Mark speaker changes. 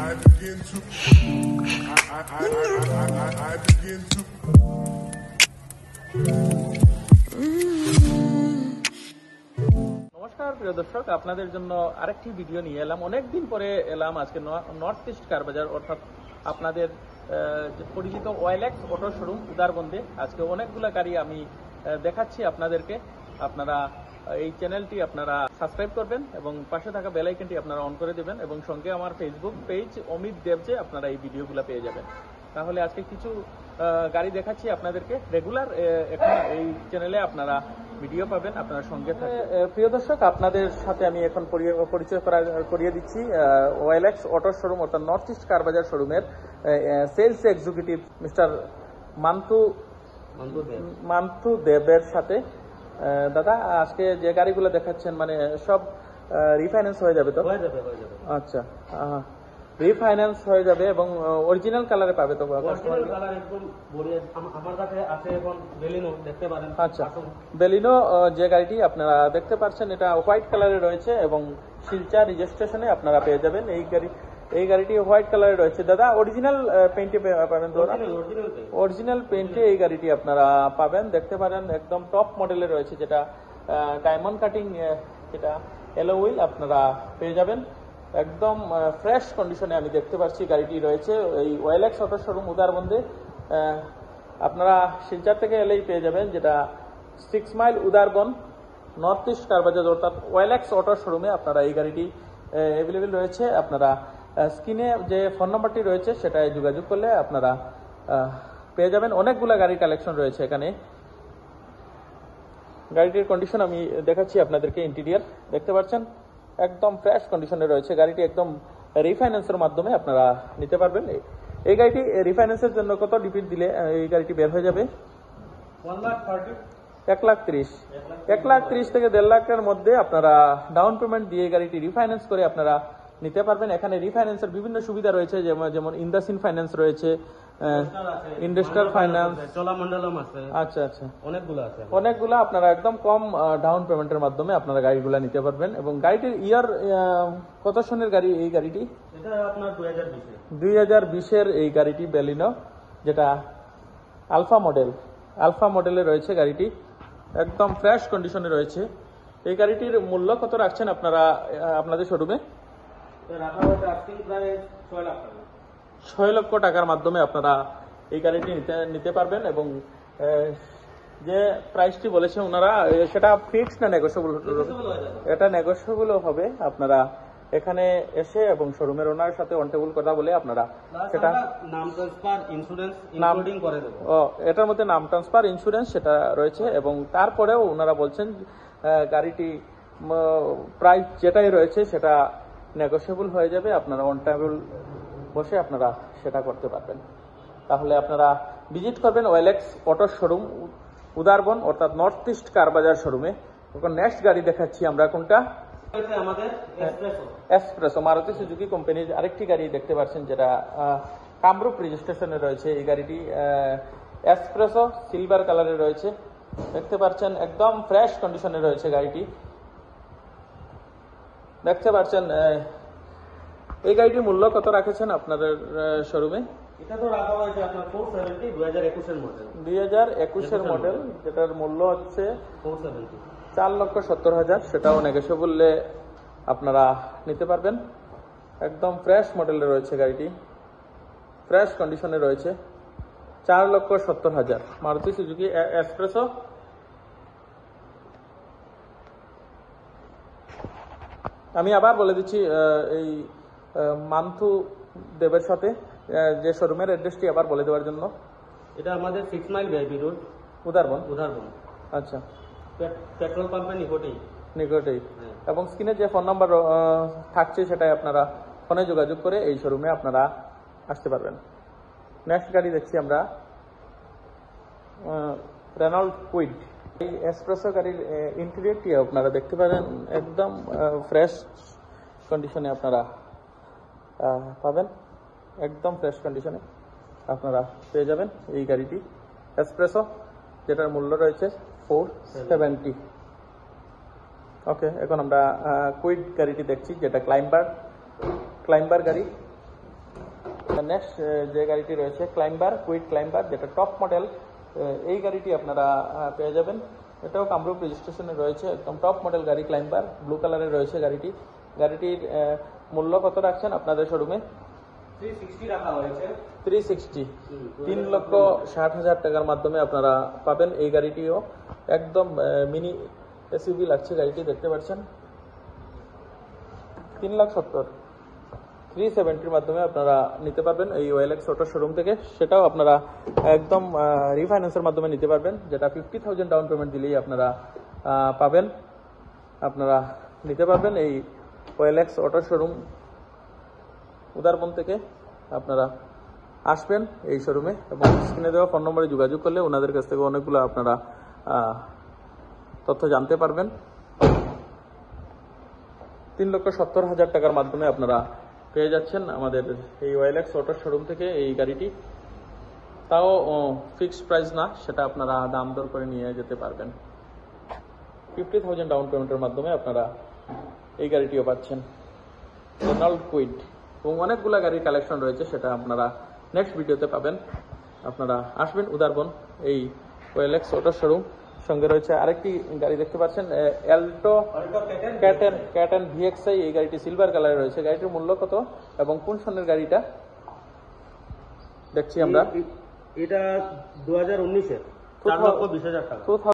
Speaker 1: begin to I begin to
Speaker 2: নমস্কার প্রিয় দর্শক, আপনাদের জন্য আরেকটি ভিডিও নিয়ে এলাম। অনেকদিন পরে এলাম আজকে নর্থ ইস্ট কার বাজার, অর্থাৎ আপনাদের যে পরিচিত ওয়েলেক্স অটো শোরুম উদারবন্দে। আজকে অনেকগুলো গাড়ি আমি দেখাচ্ছি আপনাদেরকে। আপনারা এই চ্যানেলটি আপনারা সাবস্ক্রাইব করবেন এবং পাশে থাকা বেল আইকনটি আপনারা অন করে দেবেন, এবং সঙ্গে আমার ফেসবুক পেজ অমিত দেবজে আপনারা এই ভিডিওগুলো পেয়ে যাবেন। তাহলে আজকে কিছু গাড়ি দেখাচ্ছি আপনাদেরকে। রেগুলার এখন এই চ্যানেলে আপনারা ভিডিও পাবেন, আপনারা সঙ্গে থাকবেন। প্রিয় দর্শক, আপনাদের সাথে আমি এখন পরিচয় করিয়ে দিচ্ছি ওয়েলেক্স অটো শোরুম অর্থাৎ নর্থ ইস্ট কার বাজার শোরুমের সেলস এক্সিকিউটিভ মিস্টার মান্তু দেবের সাথে। দাদা, আজকে যে গাড়িগুলো দেখাচ্ছেন মানে সব রিফাইন্যান্স হয়ে যাবে তো?
Speaker 3: হয়ে যাবে।
Speaker 2: আচ্ছা, রিফাইন্যান্স হয়ে যাবে এবং অরিজিনাল কালারে পাবে তো?
Speaker 3: অরিজিনাল কালার একদম বড়িয়া। আমার কাছে আছে এখন বেলিনো, দেখতে পারেন।
Speaker 2: আচ্ছা, বেলিনো যে গাড়িটি আপনারা দেখতে পাচ্ছেন এটা হোয়াইট কালারে রয়েছে এবং শিলচর রেজিস্ট্রেশনে আপনারা পেয়ে যাবেন। এই গাড়িটি হোয়াইট কালারে রয়েছে। দাদা, অরিজিনাল পেইন্টে পাবেন তো? অরিজিনাল পেইন্টে এই গাড়িটি আপনারা পাবেন, দেখতে পারেন। একদম টপ মডেলে রয়েছে, যেটা ডায়মন্ড কাটিং, যেটা এলো হুইল আপনারা পেয়ে যাবেন। একদম ফ্রেশ কন্ডিশনে আমি দেখতে পাচ্ছি গাড়িটি রয়েছে এই ওয়েলেক্স অটো শোরুম উদারবন্দে। আপনারা শিলচর থেকে এলেই পেয়ে যাবেন, যেটা 6 মাইল উদারবন নর্থ ইস্ট কার বাজার অর্থাৎ ওয়েলেক্স অটো শোরুমে আপনারা এই গাড়িটি অ্যাভেলেবেল রয়েছে। আপনারা স্ক্রিনে যে ফোন নাম্বারটি রয়েছে সেটায় যোগাযোগ করলে আপনারা পেয়ে যাবেন। অনেকগুলো গাড়ির কালেকশন রয়েছে এখানে। গাড়িটির কন্ডিশন আমি দেখাচ্ছি আপনাদেরকে। ইন্টেরিয়ার দেখতে পাচ্ছেন একদম ফ্রেশ কন্ডিশনে রয়েছে। গাড়িটি একদম রিফাইন্যান্সের মাধ্যমে আপনারা নিতে পারবেন। এই গাড়িটি রিফাইন্যান্সের জন্য কত ডিপিট দিলে এই গাড়িটি বের হয়ে যাবে? 1,30,000 1,30,000 থেকে 1.5 লাখের মধ্যে আপনারা ডাউন পেমেন্ট দিয়ে গাড়িটি রিফাইন্যান্স করে আপনারা নিতে পারবেন। এখানে রিফাইন্যান্সের বিভিন্ন সুবিধা রয়েছে, যেমন ইন্দাসিন ফাইন্যান্স রয়েছে, ইন্ডাস্ট্রাল ফাইন্যান্স,
Speaker 3: চোলামন্ডলম আছে।
Speaker 2: আচ্ছা,
Speaker 3: অনেকগুলো
Speaker 2: আপনারা একদম কম ডাউন পেমেন্টের মাধ্যমে আপনারা গাড়িগুলো নিতে পারবেন। এবং গাড়িটির ইয়ার কত সনের গাড়ি এই গাড়িটি?
Speaker 3: এটা আপনার
Speaker 2: 2020-এর এই গাড়িটি বেলিনো, যেটা আলফা মডেলে রয়েছে গাড়িটি। একদম ফ্রেশ কন্ডিশনে রয়েছে। এই গাড়িটির মূল্য কত রাখছেন আপনারা আপনাদের শোরুমে?
Speaker 3: রাখা হয়েছে আস্কিং প্রাইস 6 লাখ টাকা।
Speaker 2: 6 লক্ষ টাকার মাধ্যমে আপনারা এই গাড়িটি নিতে পারবেন। এবং যে প্রাইসটি বলেছে ওনারা, সেটা ফিক্সড না নেগোশিয়েবল? এটা নেগোশিয়েবল হবে। আপনারা এখানে এসে এবং শোরুমের ওনার সাথে অন টেবল কথা বলে আপনারা সেটা
Speaker 3: নাম ট্রান্সফার, ইন্স্যুরেন্স ইনক্লুডিং করে দেব।
Speaker 2: এটার মধ্যে নাম ট্রান্সফার, ইন্স্যুরেন্স সেটা রয়েছে। এবং তারপরেও ওনারা বলছেন গাড়িটি প্রাইস যেটাই রয়েছে সেটা নেগোশিয়েবল হয়ে যাবে। আপনারা অন টেবল বসে আপনারা সেটা করতে পারবেন। তাহলে আপনারা ভিজিট করবেন ওয়েলেক্স অটো শোরুম উদারবন অর্থাৎ নর্থ ইস্ট কার বাজার শোরুমে। এখন নেক্সট গাড়ি দেখাচ্ছি আমরা। কোনটা?
Speaker 3: আমাদের
Speaker 2: এসপ্রেসো, মারুতি সুজুকি কোম্পানির আরেকটি গাড়ি দেখতে পাচ্ছেন, যেটা কামরূপ রেজিস্ট্রেশনে রয়েছে। এই গাড়িটি এসপ্রেসো সিলভার কালারে রয়েছে, দেখতে পাচ্ছেন। একদম ফ্রেশ কন্ডিশনে রয়েছে গাড়িটি, দেখতে পাচ্ছেন। এই গাড়িটির মূল্য কত রাখেছেন আপনাদের শোরুমে?
Speaker 3: এটা তো রাখা হয়েছে আপনার 470, 2021-এর মডেল।
Speaker 2: 2021-এর মডেল, যেটার মূল্য হচ্ছে
Speaker 3: 470,
Speaker 2: 4,70,000। সেটাও নেগোশিয়েবলে আপনারা নিতে পারবেন। একদম ফ্রেশ মডেলে রয়েছে গাড়িটি, ফ্রেশ কন্ডিশনে রয়েছে। 4,70,000 মারুতি সুজুকি এসপ্রেসো। আমি আবার বলে দিচ্ছি এই মান্তু দেবের সাথে যে শোরুমের অ্যাড্রেসটি আবার বলে দেওয়ার জন্য।
Speaker 3: এটা আমাদের 6 মাইল ভিআইপি রোড,
Speaker 2: উদারবন। আচ্ছা,
Speaker 3: পেট্রোল পাম্পের
Speaker 2: নিকটেই। এবং স্ক্রিনে যে ফোন নাম্বার থাকছে সেটাই আপনারা ফোনে যোগাযোগ করে এই শোরুমে আপনারা আসতে পারবেন। নেক্সট গাড়ি দেখছি আমরা, রেনল্ড কুইড। এই এসপ্রেসো গাড়ির ইন্টেরিয়রটি আপনারা দেখতে পারেন, একদম ফ্রেশ কন্ডিশনে আপনারা পাবেন। একদম ফ্রেশ কন্ডিশনে আপনারা পেয়ে যাবেন এই গাড়িটি এসপ্রেসো, যেটার মূল্য রয়েছে 470। ওকে, এখন আমরা কুইড গাড়িটি দেখছি, যেটা ক্লাইম্বার গাড়ি। নেক্সট যে গাড়িটি রয়েছে ক্লাইম্বার, কুইড ক্লাইম্বার, যেটা টপ মডেল। এই গাড়িটি আপনারা পেয়ে যাবেন। এটাও কামরূপ রেজিস্ট্রেশনে রয়েছে, একদম টপ মডেল গাড়ি ক্লাইম্বার, ব্লু কালারের রয়েছে গাড়িটি। গাড়িটির মূল্য কত রাখছেন আপনাদের শোরুমে?
Speaker 3: 360 রাখা হয়েছে।
Speaker 2: 360, 3,60,000 টাকার মাধ্যমে আপনারা পাবেন এই গাড়িটিও। একদম মিনি এসইউভি লাগছে গাড়িটি, দেখতে পাচ্ছেন। 3,70,000, 370 মাধ্যমে আপনারা নিতে পারবেন এই ওএলএক্স অটো শোরুম থেকে। সেটাও আপনারা একদম রিফাইন্যান্সের মাধ্যমে নিতে পারবেন, যেটা 50,000 ডাউন পেমেন্ট দিলেই আপনারা পাবেন। আপনারা নিতে পারবেন এই ওএলএক্স অটো শোরুম উদারবন থেকে। আপনারা আসবেন এই শোরুমে এবং স্ক্রিনে দেওয়া ফোন নম্বরে যোগাযোগ করলে ওনাদের কাছ থেকে অনেকগুলো আপনারা তথ্য জানতে পারবেন। 3,70,000 টাকার মাধ্যমে আপনারা পেয়ে যাচ্ছেন আমাদের এই ওএলএক্স অটো শোরুম থেকে এই গাড়িটি। তাও ফিক্সড প্রাইস না, সেটা আপনারা দাম দর করে নিয়ে যেতে পারবেন। 50,000 ডাউন পেমেন্টের মাধ্যমে আপনারা এই গাড়িটিও পাচ্ছেন, রেনল্ড কুইড। এবং অনেকগুলো গাড়ির কালেকশন রয়েছে, সেটা আপনারা নেক্সট ভিডিওতে পাবেন। আপনারা আসবেন উদারবন এই ওএলএক্স অটো শোরুম। সঙ্গে রয়েছে আরেকটি গাড়ি দেখতে পাচ্ছেন, অ্যাল্টো ক্যাটেন ভিএক্সআই। এই গাড়িটি সিলভার কালারে রয়েছে। গাড়িটির মূল্য কত এবং কোন সনের গাড়িটা দেখছি আমরা?
Speaker 3: এটা 2019-এর, 4,20,000 টাকা।